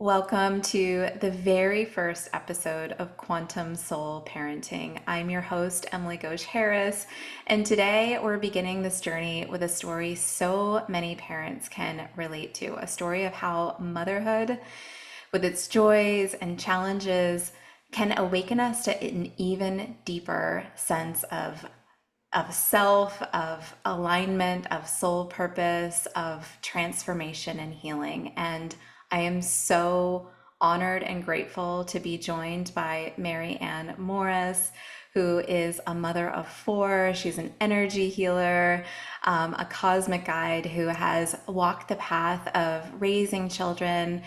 Welcome to the very first episode of Quantum Soul Parenting. I'm your host, Emily Ghosh Harris, and today we're beginning this journey with a story so many parents can relate to, a story of how motherhood, with its joys and challenges, can awaken us to an even deeper sense of self, of alignment, of soul purpose, of transformation and healing. And I am so honored and grateful to be joined by Mary Ann Morris, who is a mother of four. She's an energy healer, a cosmic guide who has walked the path of raising children,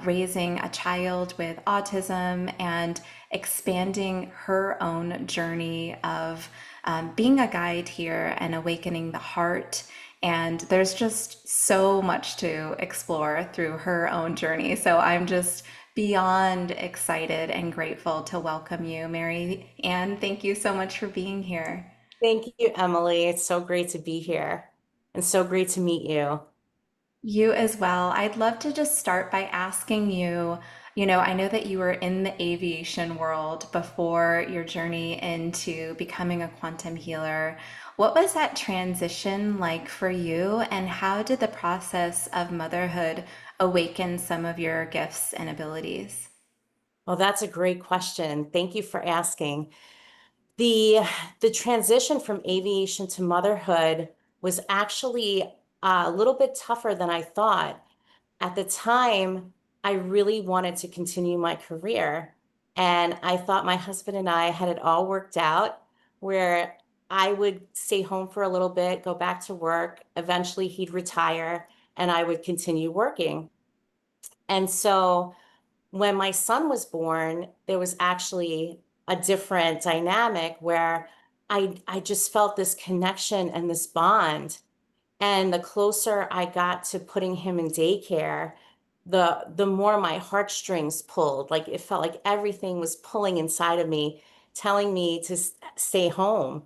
raising a child with autism, and expanding her own journey of being a guide here and awakening the heart. And there's just so much to explore through her own journey. So I'm just beyond excited and grateful to welcome you, Mary Ann. Thank you so much for being here. Thank you, Emily. It's so great to be here and so great to meet you. You as well. I'd love to just start by asking you, I know that you were in the aviation world before your journey into becoming a quantum healer. What was that transition like for you, and how did the process of motherhood awaken some of your gifts and abilities? Well, that's a great question. Thank you for asking. The the transition from aviation to motherhood was actually a little bit tougher than I thought. At the time, I really wanted to continue my career, and I thought my husband and I had it all worked out where I would stay home for a little bit, go back to work. Eventually, he'd retire, and I would continue working. And so when my son was born, there was actually a different dynamic where I just felt this connection and this bond. And the closer I got to putting him in daycare, the more my heartstrings pulled. Like it felt like everything was pulling inside of me, telling me to stay home.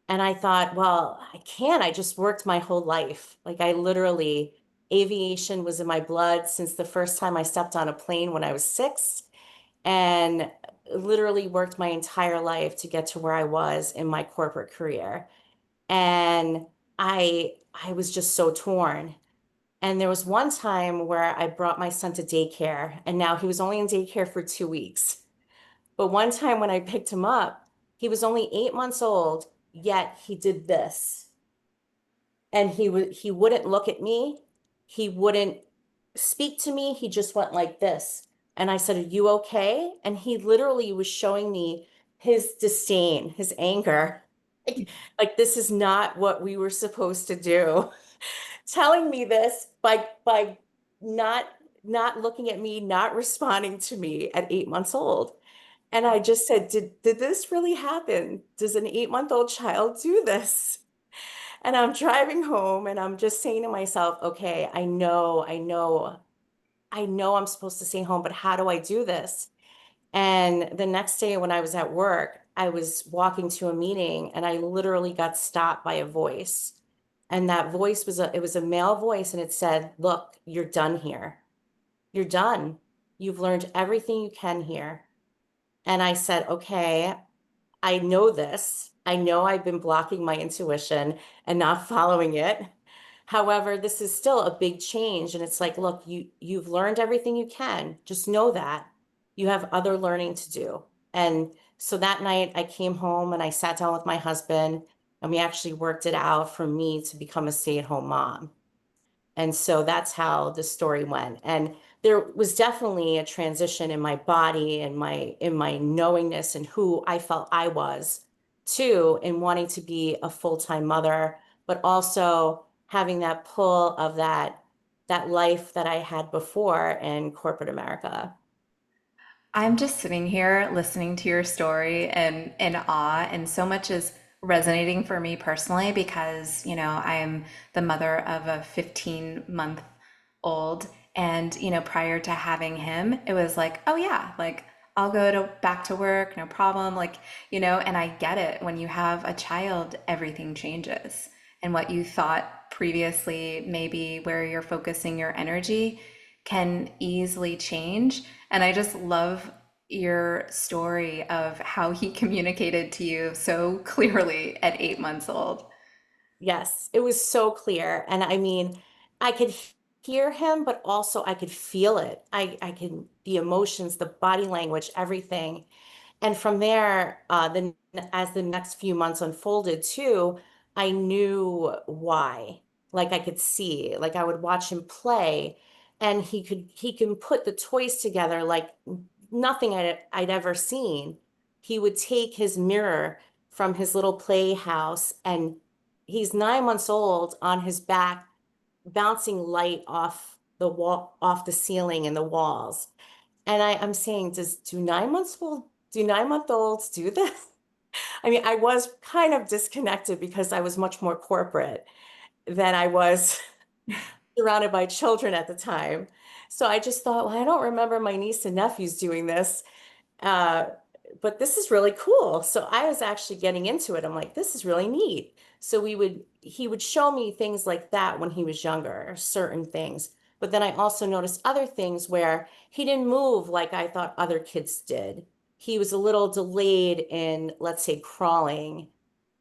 And I thought, well, I can't. I just worked my whole life. Like I literally, aviation was in my blood since the first time I stepped on a plane when I was 6, and literally worked my entire life to get to where I was in my corporate career. And I was just so torn. And there was one time where I brought my son to daycare, and now he was only in daycare for 2 weeks. But one time when I picked him up, he was only 8 months old, yet he did this. And he wouldn't look at me. He wouldn't speak to me. He just went like this. And I said, "Are you okay?" And he literally was showing me his disdain, his anger. Like this is not what we were supposed to do. Telling me this by not not looking at me, not responding to me at 8 months old. And I just said, did this really happen? Does an 8-month-old child do this? And I'm driving home and I'm just saying to myself, okay, I know I'm supposed to stay home, but how do I do this? And the next day when I was at work, I was walking to a meeting and I literally got stopped by a voice. And that voice was a male voice, and it said, "Look, you're done here. You're done. You've learned everything you can here." And I said, "Okay, I know this. I know I've been blocking my intuition and not following it. However, this is still a big change." And it's like, look, you've learned everything you can. Just know that you have other learning to do. And so that night I came home and I sat down with my husband, and we actually worked it out for me to become a stay-at-home mom. And so that's how the story went. And there was definitely a transition in my body and my knowingness and who I felt I was too, in wanting to be a full-time mother, but also having that pull of that life that I had before in corporate America. I'm just sitting here listening to your story and in awe, and so much is resonating for me personally because, I'm the mother of a 15-month old. And, prior to having him, it was like, oh yeah, like I'll go to back to work, no problem. Like, and I get it. When you have a child, everything changes. And what you thought previously, maybe where you're focusing your energy, can easily change. And I just love your story of how he communicated to you so clearly at 8 months old. Yes, it was so clear. And I mean, I could hear him, but also I could feel it. I can, the emotions, the body language, everything. And from there, as the next few months unfolded too, I knew why. Like I could see, like I would watch him play, and he can put the toys together like nothing I'd ever seen. He would take his mirror from his little playhouse, and he's 9 months old on his back, bouncing light off the wall, off the ceiling and the walls. And I'm saying, do 9 month olds do this? I mean, I was kind of disconnected because I was much more corporate than I was surrounded by children at the time. So I just thought, well, I don't remember my niece and nephews doing this. Uh, but this is really cool. So I was actually getting into it. I'm like, this is really neat. So he would show me things like that when he was younger, certain things. But then I also noticed other things where he didn't move like I thought other kids did. He was a little delayed in, let's say, crawling.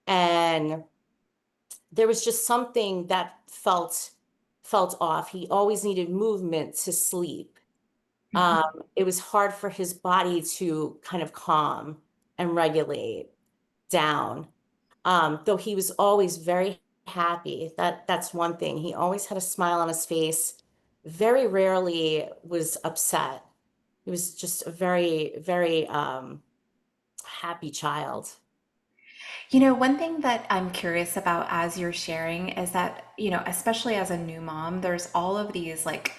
And there was just something that felt off. He always needed movement to sleep. It was hard for his body to kind of calm and regulate down. Though he was always very happy. That's one thing. He always had a smile on his face. Very rarely was upset. He was just a very, very happy child. One thing that I'm curious about as you're sharing is that, especially as a new mom, there's all of these like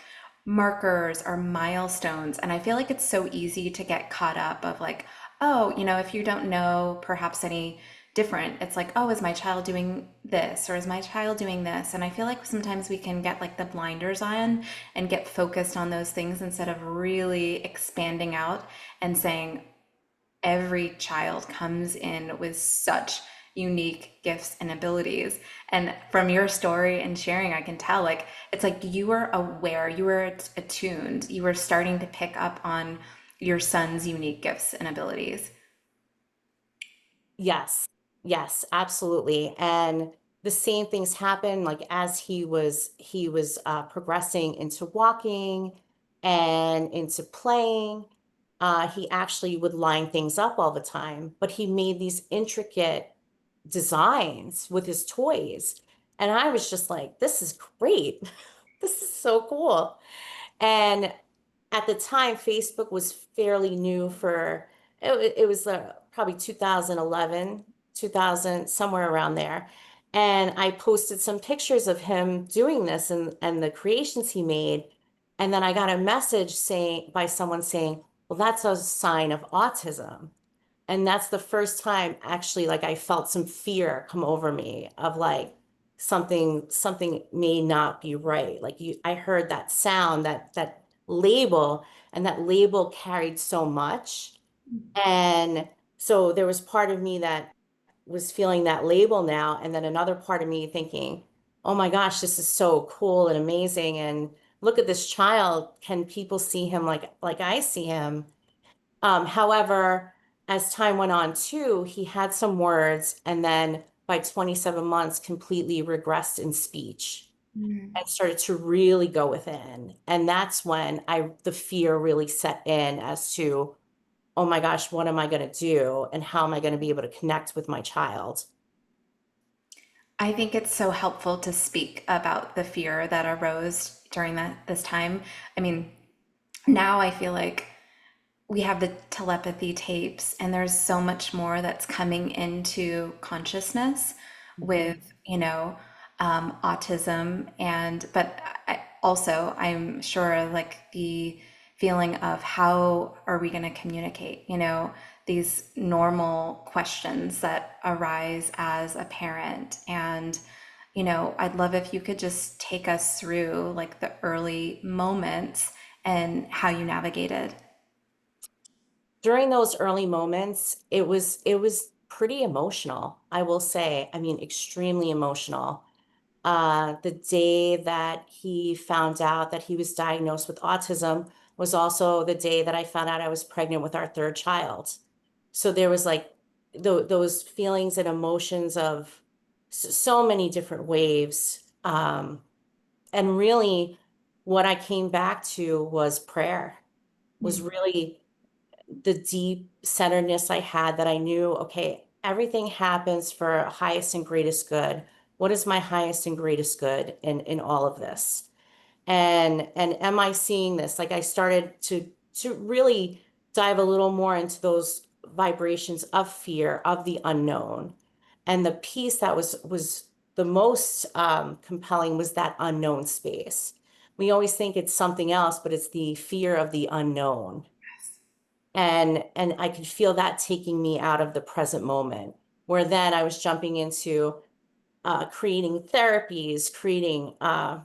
markers or milestones. And I feel like it's so easy to get caught up of like, oh, if you don't know perhaps any different, it's like, oh, is my child doing this or is my child doing this? And I feel like sometimes we can get like the blinders on and get focused on those things instead of really expanding out and saying, every child comes in with such unique gifts and abilities. And from your story and sharing, I can tell like it's like you were aware, you were attuned, you were starting to pick up on your son's unique gifts and abilities. Yes, yes, absolutely. And the same things happened like as he was progressing into walking and into playing. He actually would line things up all the time, but he made these intricate designs with his toys. And I was just like, this is great. This is so cool. And at the time, Facebook was fairly new for it was probably 2011, 2000, somewhere around there. And I posted some pictures of him doing this and the creations he made. And then I got a message saying by someone saying, well, that's a sign of autism. And that's the first time actually like I felt some fear come over me of like something may not be right. Like I heard that sound, that label, and that label carried so much. And so there was part of me that was feeling that label now, and then another part of me thinking, oh my gosh, this is so cool and amazing. And look at this child. Can people see him like I see him? However, as time went on too, he had some words, and then by 27 months, completely regressed in speech and started to really go within. And that's when the fear really set in as to, oh my gosh, what am I going to do? And how am I going to be able to connect with my child? I think it's so helpful to speak about the fear that arose during this time. I mean, now I feel like we have the telepathy tapes and there's so much more that's coming into consciousness with autism. And but also I'm sure like the feeling of how are we going to communicate, these normal questions that arise as a parent. And I'd love if you could just take us through like the early moments and how you navigated. During those early moments, it was pretty emotional, I will say. I mean, extremely emotional. The day that he found out that he was diagnosed with autism was also the day that I found out I was pregnant with our third child. So there was like those feelings and emotions of so many different waves. And really, what I came back to was prayer, was really the deep centeredness I had, that I knew, okay, everything happens for highest and greatest good. What is my highest and greatest good in all of this? And am I seeing this? Like, I started to really dive a little more into those vibrations of fear, of the unknown. And the piece that was the most compelling was that unknown space. We always think it's something else, but it's the fear of the unknown. And I could feel that taking me out of the present moment, where then I was jumping into creating therapies, creating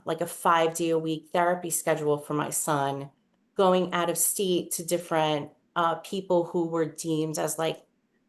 like a 5 day a week therapy schedule for my son, going out of state to different people who were deemed as like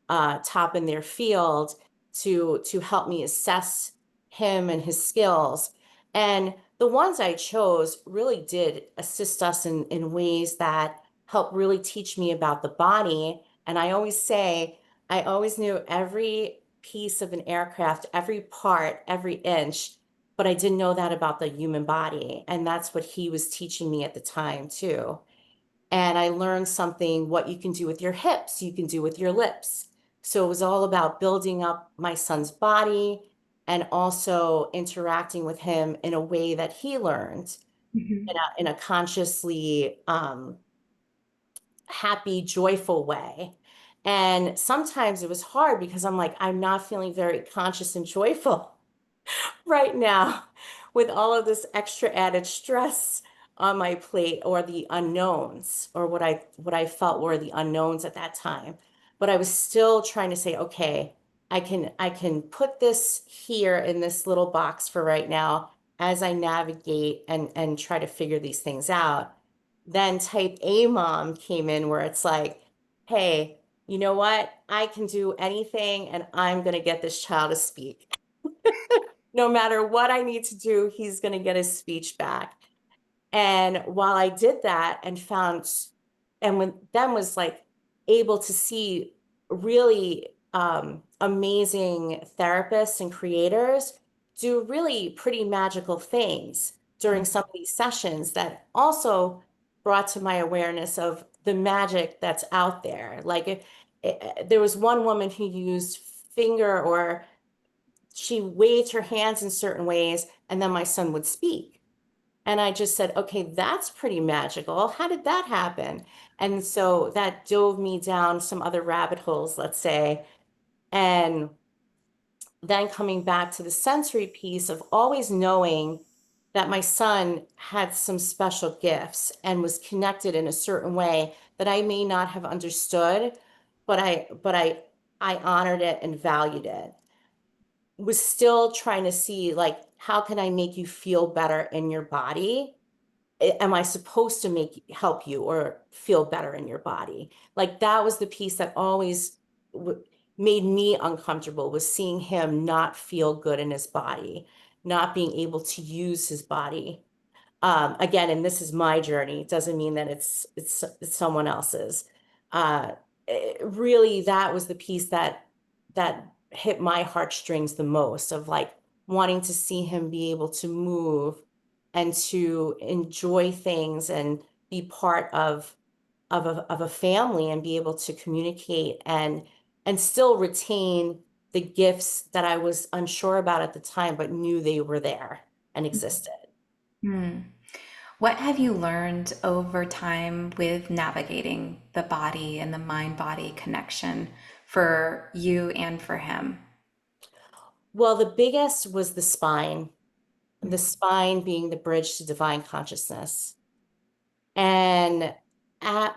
top in their field to help me assess him and his skills. And the ones I chose really did assist us in ways that helped really teach me about the body. And I always say, I always knew every piece of an aircraft, every part, every inch, but I didn't know that about the human body. And that's what he was teaching me at the time, too. And I learned something, what you can do with your hips, you can do with your lips. So it was all about building up my son's body and also interacting with him in a way that he learned Mhm. in a consciously happy, joyful way. And sometimes it was hard because I'm like, I'm not feeling very conscious and joyful right now with all of this extra added stress on my plate, or the unknowns, or what I felt were the unknowns at that time. But I was still trying to say, okay, I can put this here in this little box for right now as I navigate and try to figure these things out. Then type A mom came in, where it's like, hey, you know what? I can do anything, and I'm going to get this child to speak. No matter what I need to do, he's going to get his speech back. And while I did that and found, and when then was like able to see really amazing therapists and creators do really pretty magical things during some of these sessions, that also brought to my awareness of the magic that's out there. Like, there was one woman who used finger, or she waved her hands in certain ways, and then my son would speak. And I just said, okay, that's pretty magical. How did that happen? And so that dove me down some other rabbit holes, let's say. And then coming back to the sensory piece of always knowing that my son had some special gifts and was connected in a certain way that I may not have understood, but I honored it and valued it. Was still trying to see, like, how can I make you feel better in your body? Am I supposed to help you or feel better in your body? Like, that was the piece that always made me uncomfortable, was seeing him not feel good in his body, not being able to use his body. Again, and this is my journey. It doesn't mean that it's someone else's. Uh, Really, that was the piece that hit my heartstrings the most, of like wanting to see him be able to move and to enjoy things and be part of a family, and be able to communicate and still retain the gifts that I was unsure about at the time, but knew they were there and existed. Hmm. What have you learned over time with navigating the body and the mind body connection for you and for him? Well, the biggest was the spine being the bridge to divine consciousness. And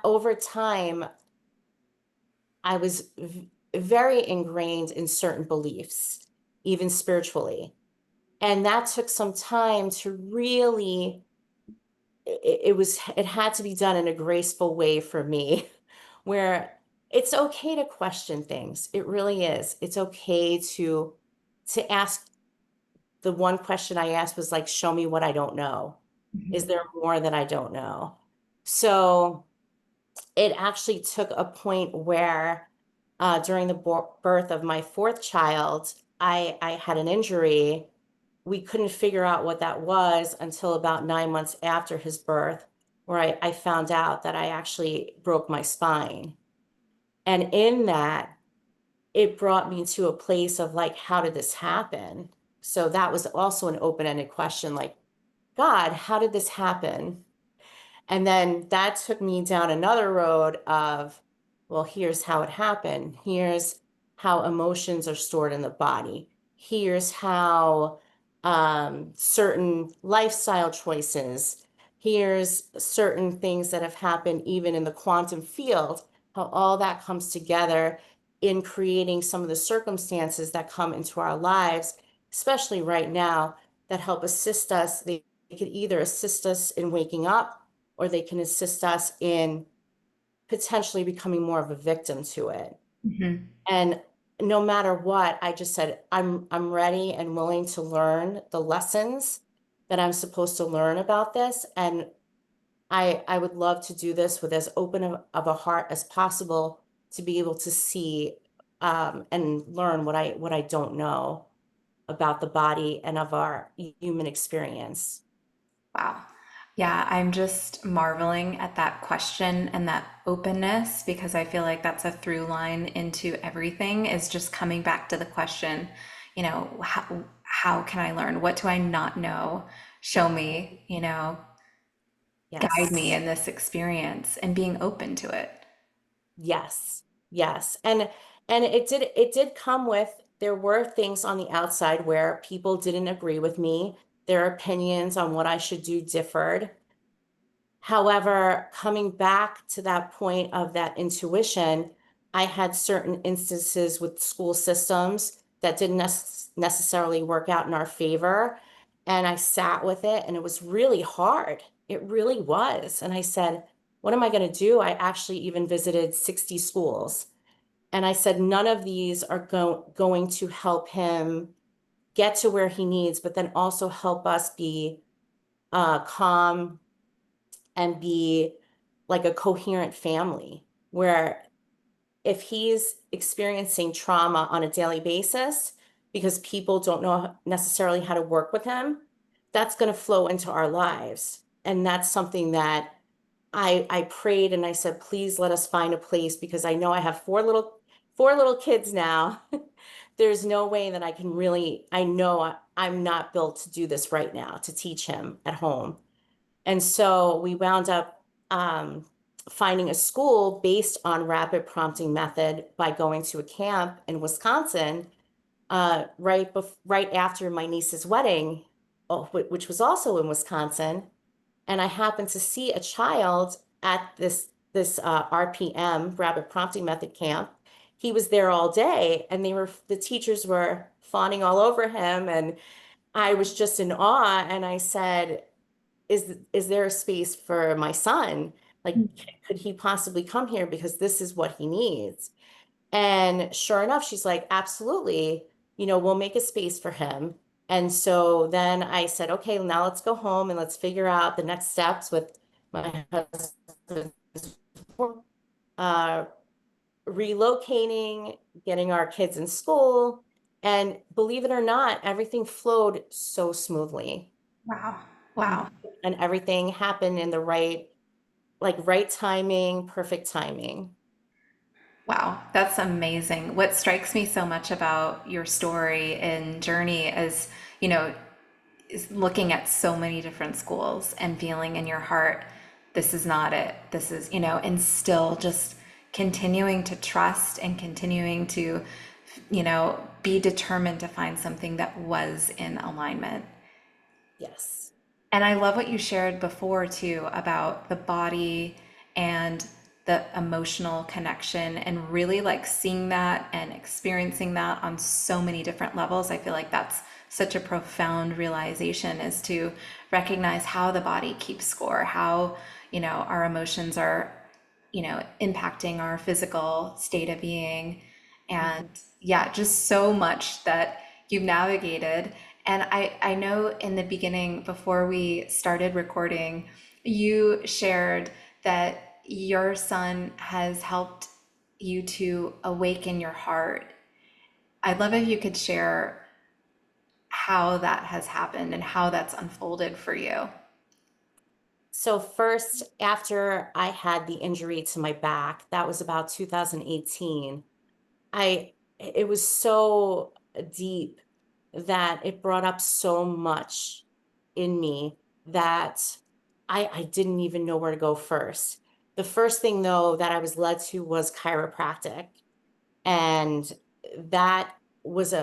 over time, I was very ingrained in certain beliefs, even spiritually. And that took some time to really, it had to be done in a graceful way for me, where it's okay to question things. It really is. It's okay to ask the one question I asked was like, show me what I don't know. Is Mhm. there more that I don't know? So it actually took a point where during the birth of my fourth child, I had an injury. We couldn't figure out what that was until about 9 months after his birth, where I found out that I actually broke my spine. And in that, it brought me to a place of like, how did this happen? So that was also an open-ended question, like, God, how did this happen? And then that took me down another road of, well, here's how it happened. Here's how emotions are stored in the body. Here's how certain lifestyle choices, here's certain things that have happened even in the quantum field, how all that comes together in creating some of the circumstances that come into our lives, especially right now, that help assist us. They could either assist us in waking up, or they can assist us in potentially becoming more of a victim to it. Mhm. And no matter what, I just said, I'm ready and willing to learn the lessons that I'm supposed to learn about this. And I would love to do this with as open of a heart as possible to be able to see and learn what I don't know about the body and of our human experience. Wow. Yeah, I'm just marveling at that question and that openness because I feel like that's a through line into everything is just coming back to the question, how can I learn? What do I not know? Show me, guide me Yes. in this experience and being open to it. Yes, yes. And it did come with, there were things on the outside where people didn't agree with me. Their opinions on what I should do differed. However, coming back to that point of that intuition, I had certain instances with school systems that didn't necessarily work out in our favor. And I sat with it and it was really hard. It really was. And I said, what am I going to do? I actually even visited 60 schools. And I said, none of these are going to help him get to where he needs, but then also help us be calm and be like a coherent family where if he's experiencing trauma on a daily basis because people don't know necessarily how to work with him, that's going to flow into our lives. And that's something that I prayed and I said, please let us find a place because I know I have four little kids now. There's no way that I can really, I know I'm not built to do this right now, to teach him at home. And so we wound up finding a school based on rapid prompting method by going to a camp in Wisconsin right after my niece's wedding, which was also in Wisconsin. And I happened to see a child at this RPM, rapid prompting method camp. He was there all day, and the teachers were fawning all over him, and I was just in awe. And I said, is there a space for my son? Like, could he possibly come here because this is what he needs? And sure enough, she's like, absolutely, we'll make a space for him. And so then I said, okay, now let's go home and let's figure out the next steps with my husband, uh, relocating, getting our kids in school. And believe it or not, everything flowed so smoothly. Wow. Wow. And everything happened in the right timing, perfect timing. Wow, that's amazing. What strikes me so much about your story and journey is looking at so many different schools and feeling in your heart, this is not it. This is, and still just continuing to trust and continuing to, be determined to find something that was in alignment. Yes. And I love what you shared before too about the body and the emotional connection and really like seeing that and experiencing that on so many different levels. I feel like that's such a profound realization is to recognize how the body keeps score, how, our emotions are, impacting our physical state of being. And Mhm. yeah, just so much that you've navigated And I know in the beginning, before we started recording, you shared that your son has helped you to awaken your heart. I'd love if you could share how that has happened and how that's unfolded for you. So first, after I had the injury to my back, that was about 2018. It was so deep that it brought up so much in me that I didn't even know where to go first. The first thing though that I was led to was chiropractic. And that was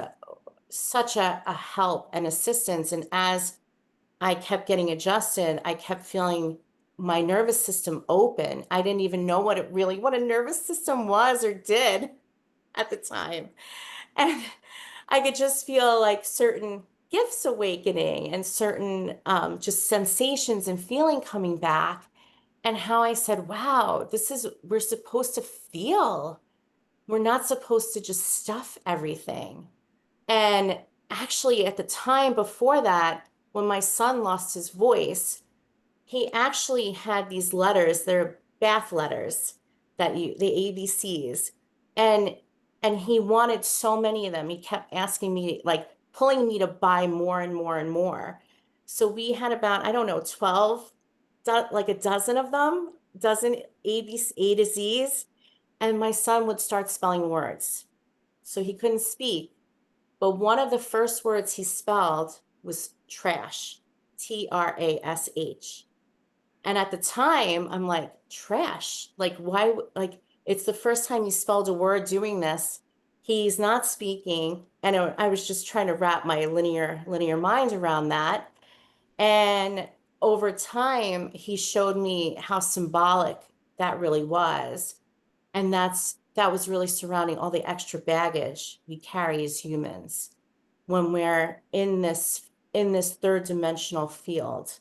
such a help and assistance. And as I kept getting adjusted, I kept feeling my nervous system open. I didn't even know what a nervous system was or did at the time. And I could just feel like certain gifts awakening and certain just sensations and feeling coming back. And how I said, wow, we're supposed to feel. We're not supposed to just stuff everything. And actually, at the time before that, when my son lost his voice, he actually had these letters, they're bath letters the ABCs. And and he wanted so many of them. He kept asking me, like pulling me to buy more and more and more. So we had about, I don't know, 12, like a dozen of them, dozen ABC, A to Z's. And my son would start spelling words. So he couldn't speak. But one of the first words he spelled was trash, Trash. And at the time, I'm like, trash. Like, why? Like, it's the first time he spelled a word doing this. He's not speaking. And I was just trying to wrap my linear mind around that. And over time, he showed me how symbolic that really was. And that was really surrounding all the extra baggage we carry as humans when we're in this third dimensional field,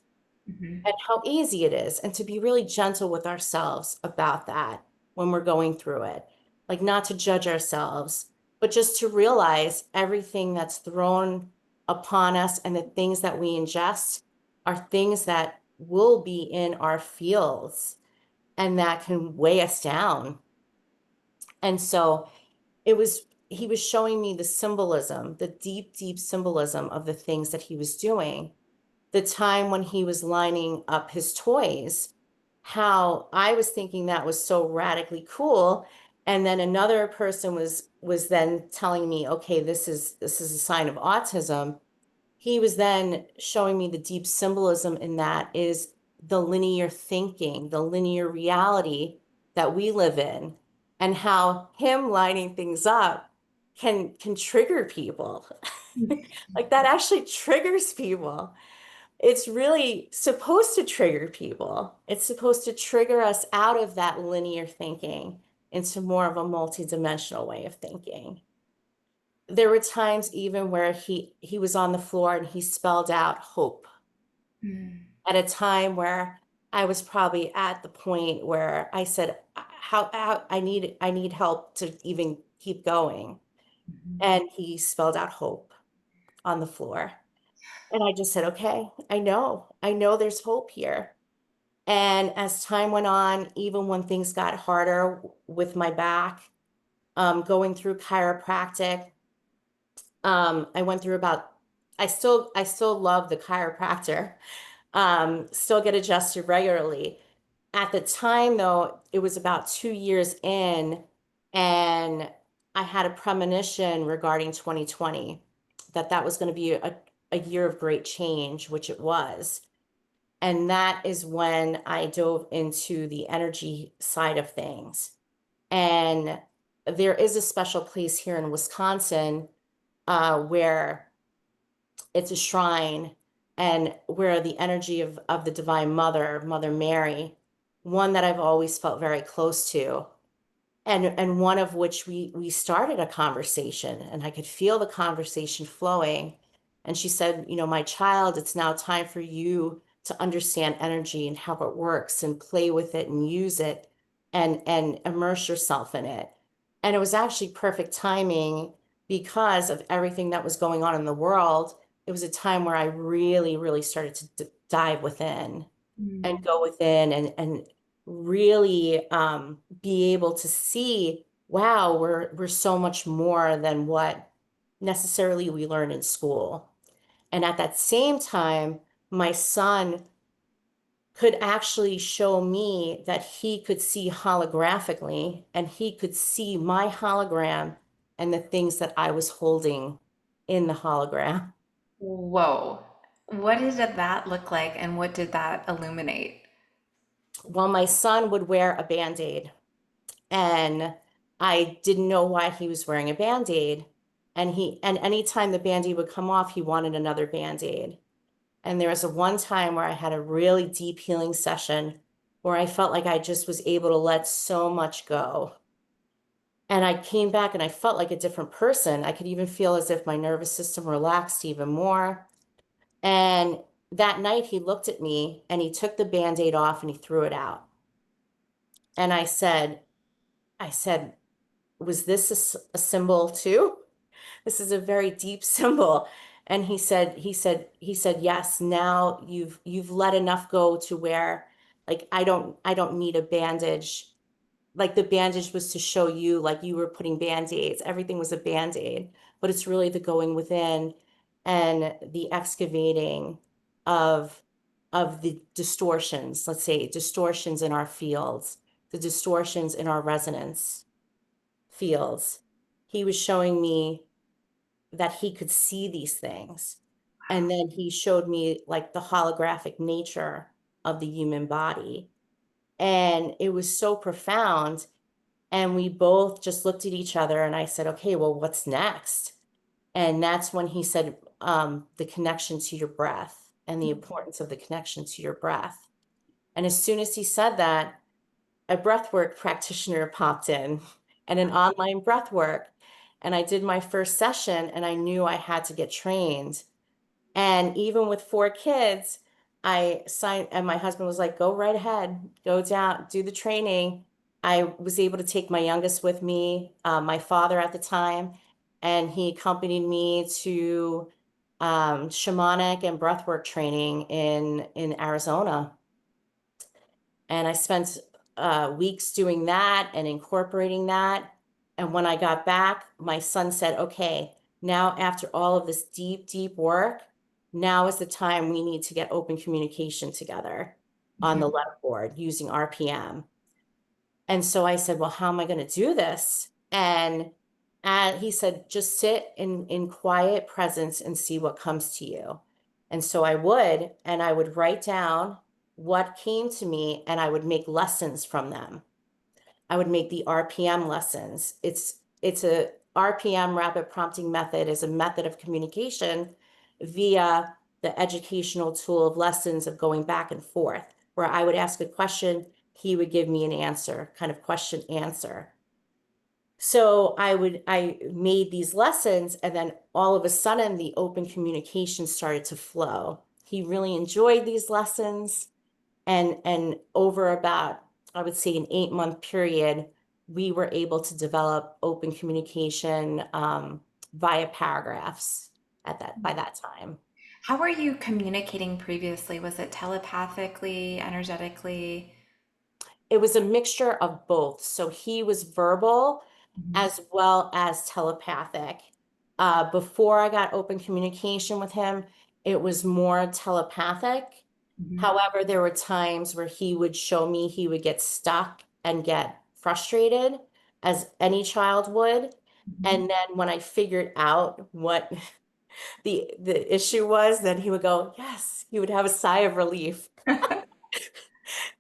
Mhm. and how easy it is, and to be really gentle with ourselves about that when we're going through it. Like not to judge ourselves, but just to realize everything that's thrown upon us and the things that we ingest are things that will be in our fields and that can weigh us down. And so he was showing me the symbolism, the deep symbolism of the things that he was doing. The time when he was lining up his toys, how I was thinking that was so radically cool. And then another person was then telling me, okay, this is a sign of autism. He was then showing me the deep symbolism in that is the linear thinking, the linear reality that we live in, and how him lining things up can trigger people. Like that actually triggers people. It's really supposed to trigger people. It's supposed to trigger us out of that linear thinking into more of a multidimensional way of thinking. There were times even where he was on the floor and he spelled out hope Mm. at a time where I was probably at the point where I said, how I need help to even keep going. Mhm. And he spelled out hope on the floor. And I just said, okay, I know there's hope here. And as time went on, even when things got harder with my back, going through chiropractic, I went through about, I still love the chiropractor, still get adjusted regularly. At the time, though, it was about 2 years in, and I had a premonition regarding 2020 that that was going to be a year of great change, which it was. And that is when I dove into the energy side of things. And there is a special place here in Wisconsin where it's a shrine and where the energy of the Divine Mother, Mother Mary, one that I've always felt very close to, and one of which we started a conversation and I could feel the conversation flowing. And she said, you know, my child, it's now time for you to understand energy and how it works and play with it and use it and immerse yourself in it. And it was actually perfect timing because of everything that was going on in the world. it was a time where I really, really started to dive within and Mm. go within and really be able to see, wow, we're so much more than what necessarily we learn in school. And at that same time, my son could actually show me that he could see holographically and he could see my hologram and the things that I was holding in the hologram. Whoa. What did that look like and what did that illuminate? Well, my son would wear a Band-Aid, and I didn't know why he was wearing a Band-Aid. And anytime the Band-Aid would come off, he wanted another Band-Aid. And there was a one time where I had a really deep healing session where I felt like I just was able to let so much go. And I came back and I felt like a different person. I could even feel as if my nervous system relaxed even more. And that night he looked at me and he took the Band-Aid off and he threw it out. And I said, was this a symbol too? This is a very deep symbol. And he said, yes, now you've let enough go to where like I don't need a bandage. Like the bandage was to show you like you were putting band-aids. Everything was a band-aid, but it's really the going within and the excavating of of the distortions, let's say distortions in our fields, the distortions in our resonance fields. He was showing me that he could see these things. And then he showed me like the holographic nature of the human body. And it was so profound. And we both just looked at each other and I said, okay, well, what's next? And that's when he said, the connection to your breath and the importance of the connection to your breath. And as soon as he said that, a breathwork practitioner popped in and an online breathwork. And I did my first session and I knew I had to get trained. And even with 4 kids, I signed, and my husband was like, go right ahead, go down, do the training. I was able to take my youngest with me, my father at the time, and he accompanied me to shamanic and breathwork training in Arizona. And I spent weeks doing that and incorporating that. And when I got back, my son said, okay, now after all of this deep, deep work, now is the time we need to get open communication together on the Mhm. letterboard using RPM. And so I said, well, how am I going to do this? And he said, just sit in quiet presence and see what comes to you. And so I would, and I would write down what came to me and I would make lessons from them. I would make the RPM lessons. It's a RPM, rapid prompting method, is a method of communication via the educational tool of lessons of going back and forth, where I would ask a question, he would give me an answer, kind of question answer. So I made these lessons and then all of a sudden the open communication started to flow. He really enjoyed these lessons and over about, I would say, an 8-month period, we were able to develop open communication via paragraphs at that by that time. How were you communicating previously? Was it telepathically, energetically? It was a mixture of both. So he was verbal Mhm. as well as telepathic. Before I got open communication with him, it was more telepathic. Mhm. However, there were times where he would show me he would get stuck and get frustrated, as any child would. Mhm. And then when I figured out what the issue was, then he would go, yes, he would have a sigh of relief.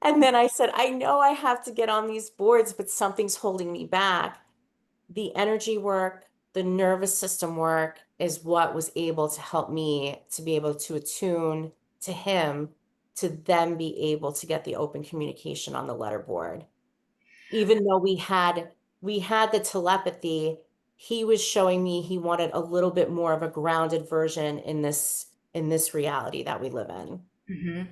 And then I said, I know I have to get on these boards, but something's holding me back. The energy work, the nervous system work is what was able to help me to be able to attune to him to then be able to get the open communication on the letterboard. Even though we had the telepathy, he was showing me he wanted a little bit more of a grounded version in this reality that we live in. hmm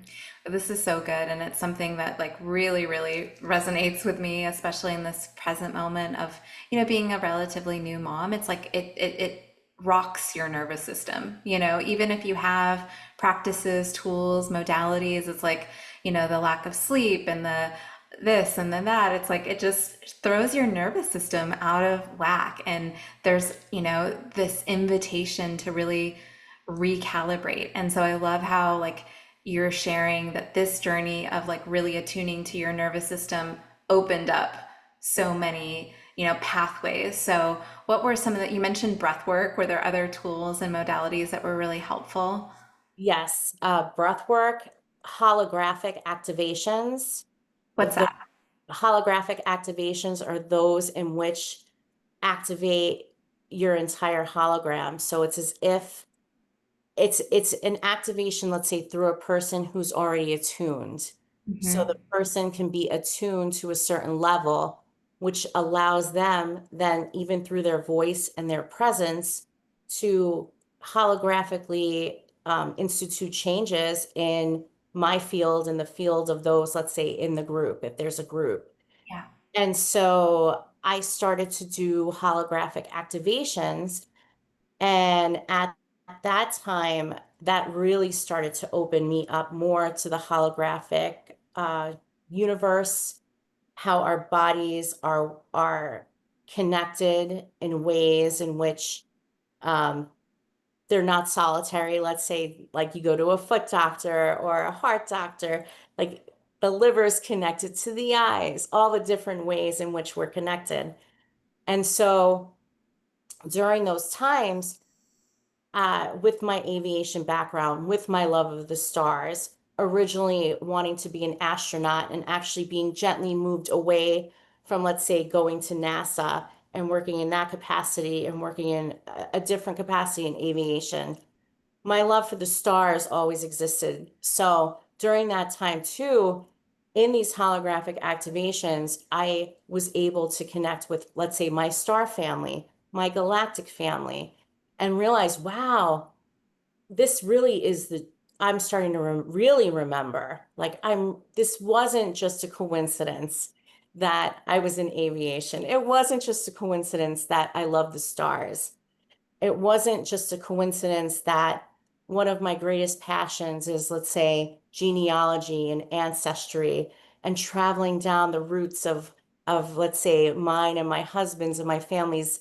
This is so good, and it's something that like really, really resonates with me, especially in this present moment of, being a relatively new mom. It's like it rocks your nervous system. Even if you have practices, tools, modalities, it's like, the lack of sleep and the this and then that, it's like it just throws your nervous system out of whack. And there's, this invitation to really recalibrate. And so I love how like you're sharing that this journey of like really attuning to your nervous system opened up so many, pathways. So what were some of the, you mentioned breath work. Were there other tools and modalities that were really helpful? Yes, breathwork, holographic activations. What's The that? holographic activations are those in which activate your entire hologram. So it's as if it's an activation, let's say, through a person who's already attuned. So the Hmm. person can be attuned to a certain level, which allows them then, even through their voice and their presence, to holographically institute changes in my field and the field of those, let's say, in the group, if there's a group. Yeah. And so I started to do holographic activations. And at that time, that really started to open me up more to the holographic universe, how our bodies are connected in ways in which um, they're not solitary. Let's say, like you go to a foot doctor or a heart doctor, like the liver is connected to the eyes, all the different ways in which we're connected. And so during those times, with my aviation background, with my love of the stars, originally wanting to be an astronaut and actually being gently moved away from, let's say, going to NASA and working in that capacity and working in a different capacity in aviation. My love for the stars always existed. So during that time, too, in these holographic activations, I was able to connect with, let's say, my star family, my galactic family, and realize, wow, this really is I'm starting to really remember, like, this wasn't just a coincidence that I was in aviation. It wasn't just a coincidence that I love the stars. It wasn't just a coincidence that one of my greatest passions is, let's say, genealogy and ancestry and traveling down the roots of, let's say, mine and my husband's and my family's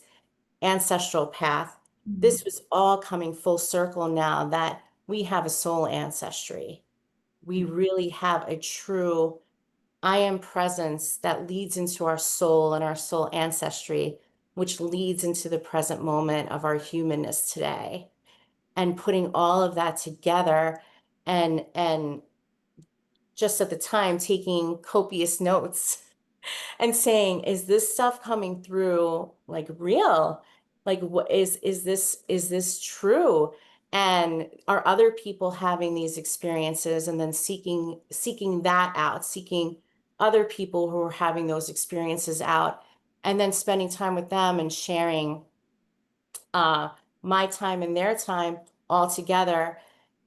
ancestral path. This was all coming full circle now that we have a soul ancestry. We really have a true I am presence that leads into our soul and our soul ancestry, which leads into the present moment of our humanness today. And putting all of that together and just at the time taking copious notes and saying, is this stuff coming through like real? Like, what is this true? And are other people having these experiences and then seeking that out, seeking other people who are having those experiences out, and then spending time with them and sharing uh, my time and their time all together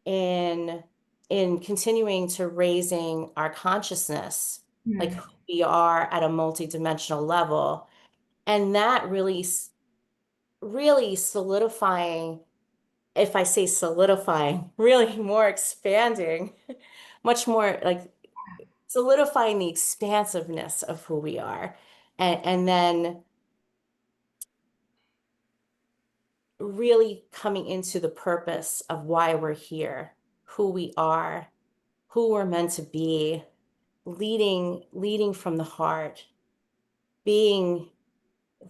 in in continuing to raising our consciousness, like Hmm. who we are at a multidimensional level, and that really solidifying. If I say solidifying, really more expanding, much more like solidifying the expansiveness of who we are, and then really coming into the purpose of why we're here, who we are, who we're meant to be, leading from the heart, being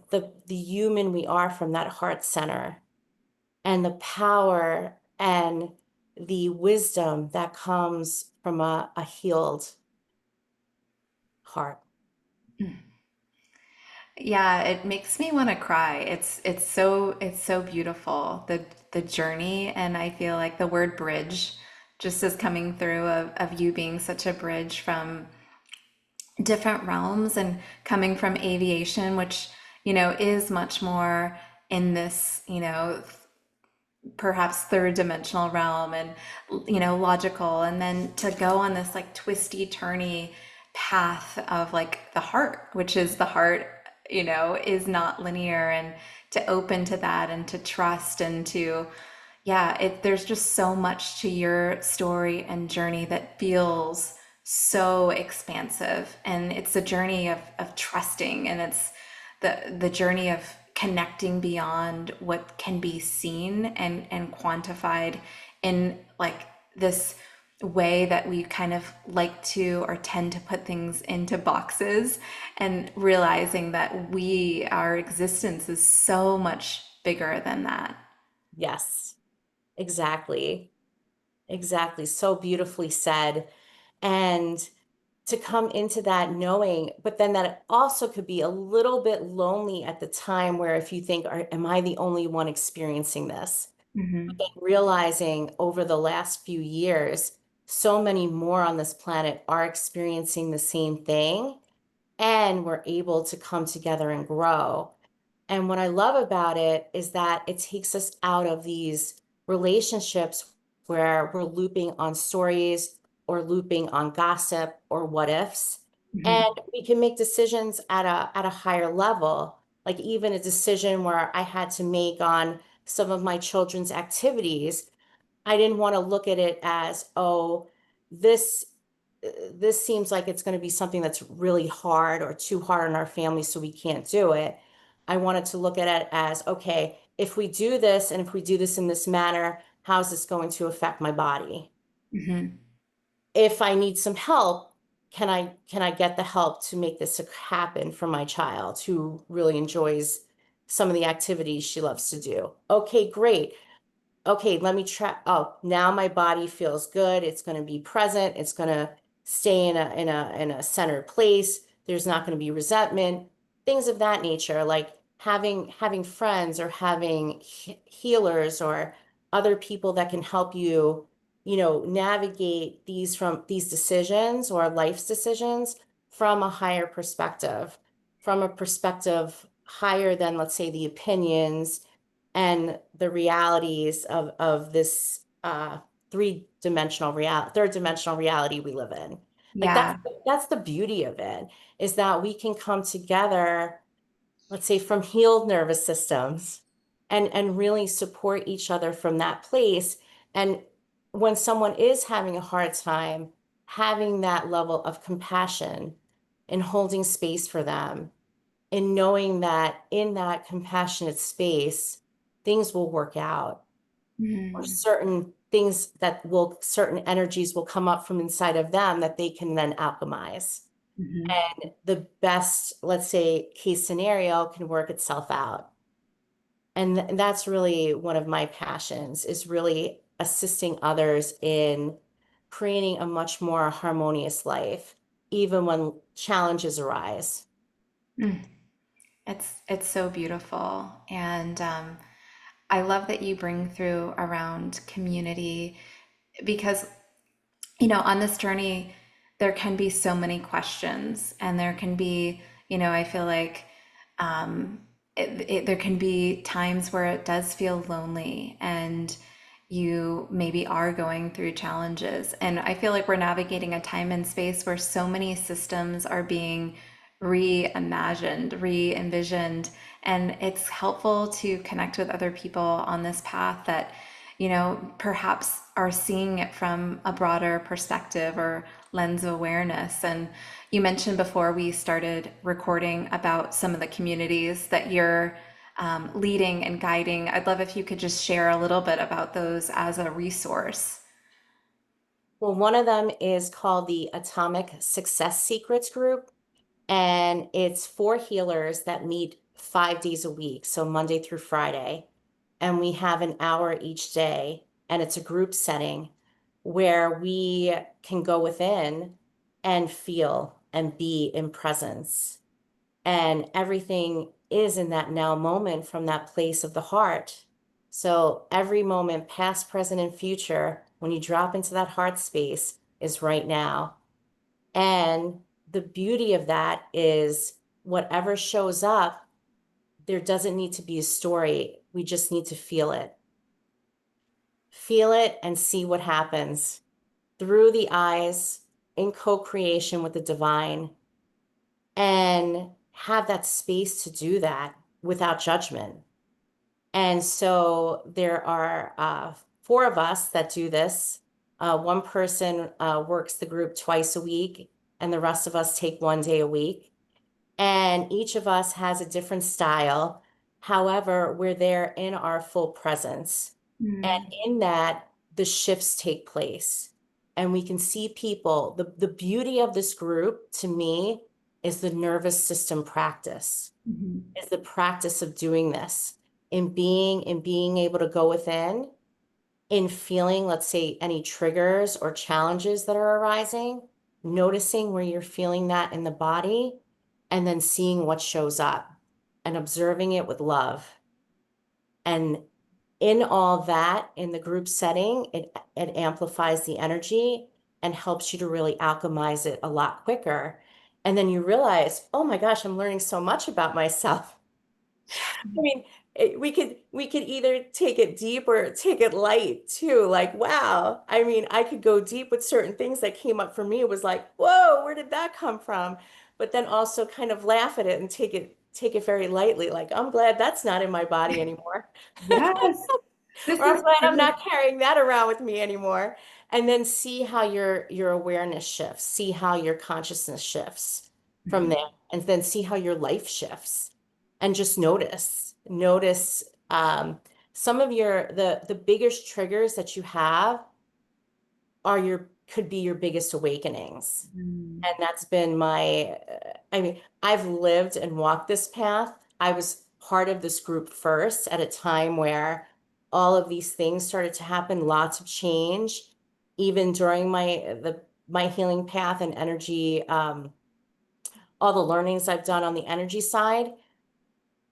the human we are from that heart center, and the power and the wisdom that comes from a healed heart. Yeah, it makes me want to cry. It's so beautiful, the journey, and I feel like the word bridge just is coming through of you being such a bridge from different realms and coming from aviation, which, is much more in this, perhaps third dimensional realm and, logical, and then to go on this like twisty turny path of like the heart, which is the heart, is not linear, and open to that and to trust and to, yeah, there's just so much to your story and journey that feels so expansive. And it's a journey of trusting, and it's the journey of connecting beyond what can be seen and quantified in like this way that we kind of like to or tend to put things into boxes, and realizing that our existence is so much bigger than that. Yes, exactly. Exactly. So beautifully said. And to come into that knowing, but then that it also could be a little bit lonely at the time where if you think, am I the only one experiencing this? Hmm. But realizing over the last few years, so many more on this planet are experiencing the same thing, and we're able to come together and grow. And what I love about it is that it takes us out of these relationships where we're looping on stories or looping on gossip or what ifs. And Hmm. we can make decisions at a higher level, like even a decision where I had to make on some of my children's activities. I didn't want to look at it as, oh, this this seems like it's going to be something that's really hard or too hard on our family, so we can't do it. I wanted to look at it as, okay, if we do this and if we do this in this manner, how's this going to affect my body? Hmm. If I need some help, can I get the help to make this happen for my child who really enjoys some of the activities she loves to do? Okay, great. Okay, let me try. Oh, now my body feels good. It's going to be present. It's going to stay in a centered place. There's not going to be resentment, things of that nature, like having friends or having healers or other people that can help you, navigate these decisions or life's decisions from a higher perspective, from a perspective higher than, let's say, the opinions and the realities of this third dimensional reality we live in. Like Yeah. that's the beauty of it, is that we can come together, let's say from healed nervous systems, and really support each other from that place. And when someone is having a hard time, having that level of compassion and holding space for them, and knowing that in that compassionate space, things will work out, or Hmm. certain energies will come up from inside of them that they can then alchemize. Hmm. And the best, let's say, case scenario can work itself out. And that's really one of my passions, is really assisting others in creating a much more harmonious life, even when challenges arise. It's so beautiful, and I love that you bring through around community, because on this journey there can be so many questions, and there can be, I feel like there can be times where it does feel lonely, and you maybe are going through challenges. And I feel like we're navigating a time and space where so many systems are being reimagined, re envisioned. And it's helpful to connect with other people on this path that, perhaps are seeing it from a broader perspective or lens of awareness. And you mentioned before we started recording about some of the communities that you're leading and guiding. I'd love if you could just share a little bit about those as a resource. Well, one of them is called the Atomic Success Secrets Group, and it's for healers that meet 5 days a week, so Monday through Friday. And we have an hour each day, and it's a group setting where we can go within and feel and be in presence. And everything is in that now moment from that place of the heart. So every moment, past, present, and future, when you drop into that heart space, is right now. And the beauty of that is whatever shows up, there doesn't need to be a story. We just need to feel it. Feel it and see what happens through the eyes, in co-creation with the divine, and have that space to do that without judgment. And so there are four of us that do this. One person works the group twice a week, and the rest of us take 1 day a week. And each of us has a different style. However, we're there in our full presence. And Mm, in that, the shifts take place. And we can see people. The beauty of this group to me is the nervous system practice, mhm, is the practice of doing this in being able to go within, in feeling, let's say, any triggers or challenges that are arising, noticing where you're feeling that in the body, and then seeing what shows up and observing it with love. And in all that, in the group setting, it amplifies the energy and helps you to really alchemize it a lot quicker. And then you realize, oh my gosh, I'm learning so much about myself. I mean, we could either take it deep or take it light too. Like, wow. I mean, I could go deep with certain things that came up for me. It was like, whoa, where did that come from? But then also kind of laugh at it and take it very lightly. Like, I'm glad that's not in my body anymore. yes, this Or I'm is glad I'm true. not carrying that around with me anymore. And then see how your awareness shifts, see how your consciousness shifts from Mhm. there, and then see how your life shifts. And just notice some of the biggest triggers that you have are your could be your biggest awakenings. Mm. And that's been I mean, I've lived and walked this path. I was part of this group first at a time where all of these things started to happen, lots of change, even during my healing path and energy, all the learnings I've done on the energy side.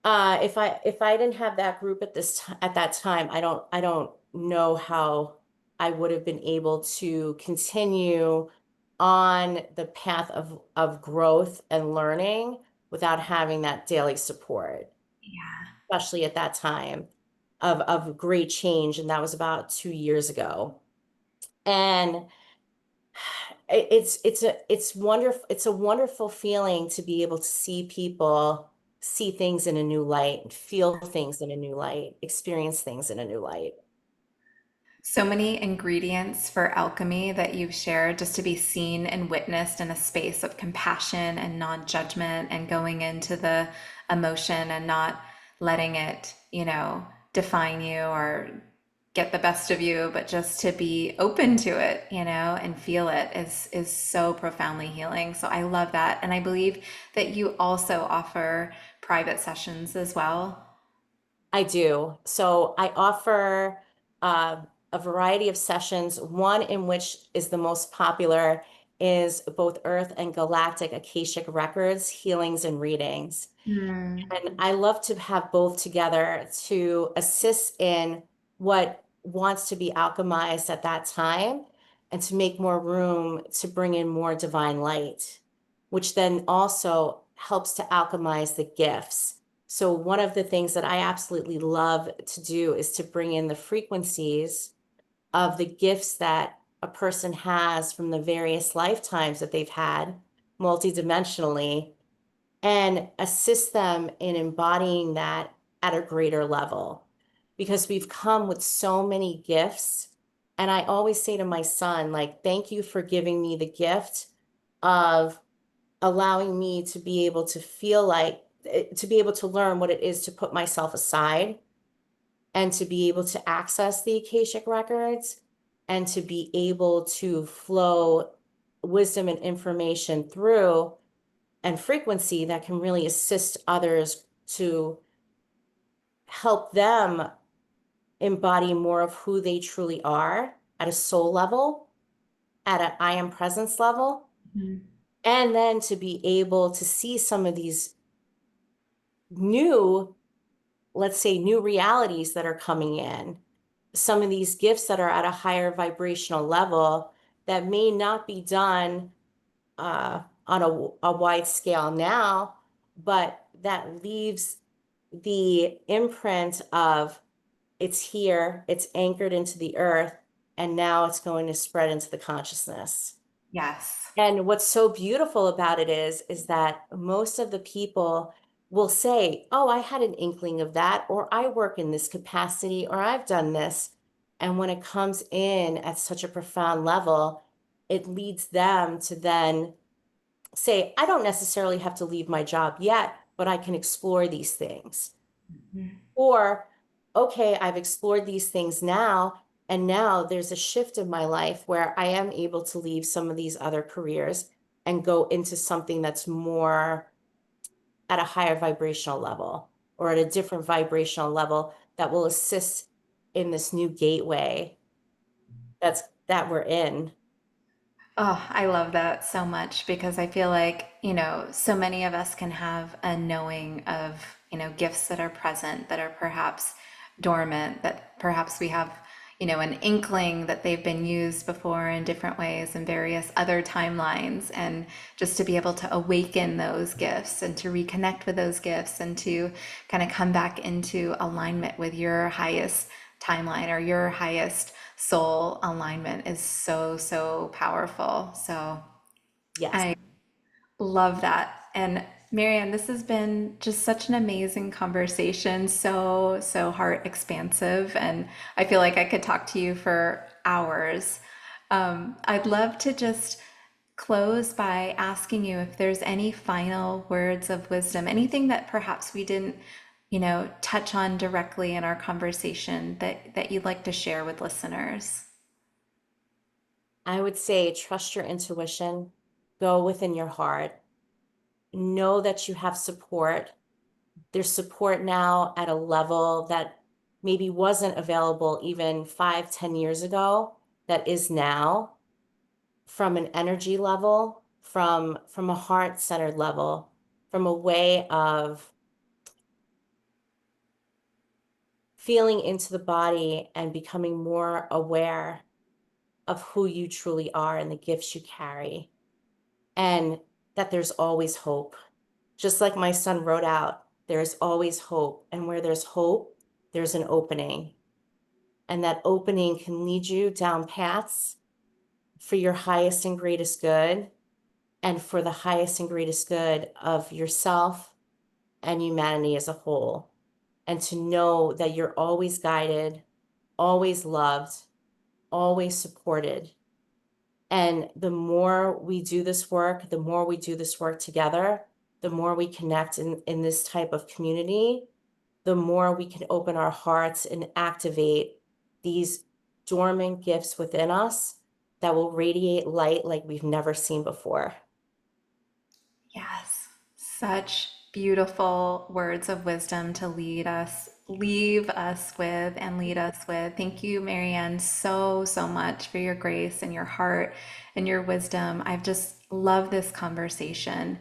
If I didn't have that group at that time, I don't know how I would have been able to continue on the path of growth and learning without having that daily support, Yeah. especially at that time of great change. And that was about 2 years ago. And it's a wonderful feeling to be able to see people see things in a new light, feel things in a new light, experience things in a new light. So many ingredients for alchemy that you've shared, just to be seen and witnessed in a space of compassion and non-judgment and going into the emotion and not letting it, define you or get the best of you, but just to be open to it, and feel it is so profoundly healing. So I love that. And I believe that you also offer private sessions as well. I do. So I offer uh, a variety of sessions. One in which is the most popular is both Earth and Galactic Akashic Records, healings and readings. Mm, And I love to have both together to assist in what wants to be alchemized at that time and to make more room to bring in more divine light, which then also helps to alchemize the gifts. So, one of the things that I absolutely love to do is to bring in the frequencies of the gifts that a person has from the various lifetimes that they've had multidimensionally and assist them in embodying that at a greater level because we've come with so many gifts. And I always say to my son, like, thank you for giving me the gift of allowing me to be able to feel like, to be able to learn what it is to put myself aside and to be able to access the Akashic records and to be able to flow wisdom and information through and frequency that can really assist others to help them embody more of who they truly are at a soul level, at an I am presence level, mhm, and then to be able to see some of these new, let's say, new realities that are coming in, some of these gifts that are at a higher vibrational level that may not be done on a wide scale now, but that leaves the imprint of it's here, it's anchored into the earth, and now it's going to spread into the consciousness. yes. And what's so beautiful about it is that most of the people will say, oh, I had an inkling of that, or I work in this capacity, or I've done this. And when it comes in at such a profound level, it leads them to then say, I don't necessarily have to leave my job yet, but I can explore these things. Mhm. Or, okay, I've explored these things now, and now there's a shift in my life where I am able to leave some of these other careers and go into something that's more at a higher vibrational level or at a different vibrational level that will assist in this new gateway that we're in. Oh, I love that so much because I feel like, so many of us can have a knowing of, gifts that are present that are perhaps dormant, that perhaps we have, an inkling that they've been used before in different ways in various other timelines. And just to be able to awaken those gifts and to reconnect with those gifts and to kind of come back into alignment with your highest timeline or your highest soul alignment is so, so powerful. So Yes. I love that. And Marianne, this has been just such an amazing conversation, so, so heart expansive. And I feel like I could talk to you for hours. I'd love to just close by asking you if there's any final words of wisdom, anything that perhaps we didn't, touch on directly in our conversation that you'd like to share with listeners. I would say trust your intuition, go within your heart, know that you have support. There's support now at a level that maybe wasn't available even 5, 10 years ago, that is now from an energy level, from a heart-centered level, from a way of feeling into the body and becoming more aware of who you truly are and the gifts you carry, and that there's always hope. Just like my son wrote out, there's always hope. And where there's hope, there's an opening. And that opening can lead you down paths for your highest and greatest good and for the highest and greatest good of yourself and humanity as a whole. And to know that you're always guided, always loved, always supported. And the more we do this work, the more we do this work together, the more we connect in this type of community, the more we can open our hearts and activate these dormant gifts within us that will radiate light like we've never seen before. Yes, such beautiful words of wisdom to leave us with, and lead us with. Thank you, Marianne, so, so much for your grace and your heart and your wisdom. I've just loved this conversation.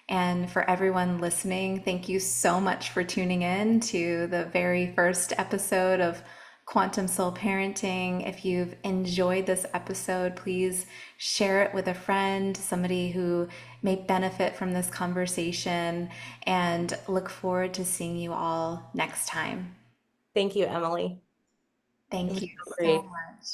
And for everyone listening, thank you so much for tuning in to the very first episode of Quantum Soul Parenting. If you've enjoyed this episode, please share it with a friend, somebody who may benefit from this conversation, and look forward to seeing you all next time. Thank you, Emily. It Thank was you so so great. much.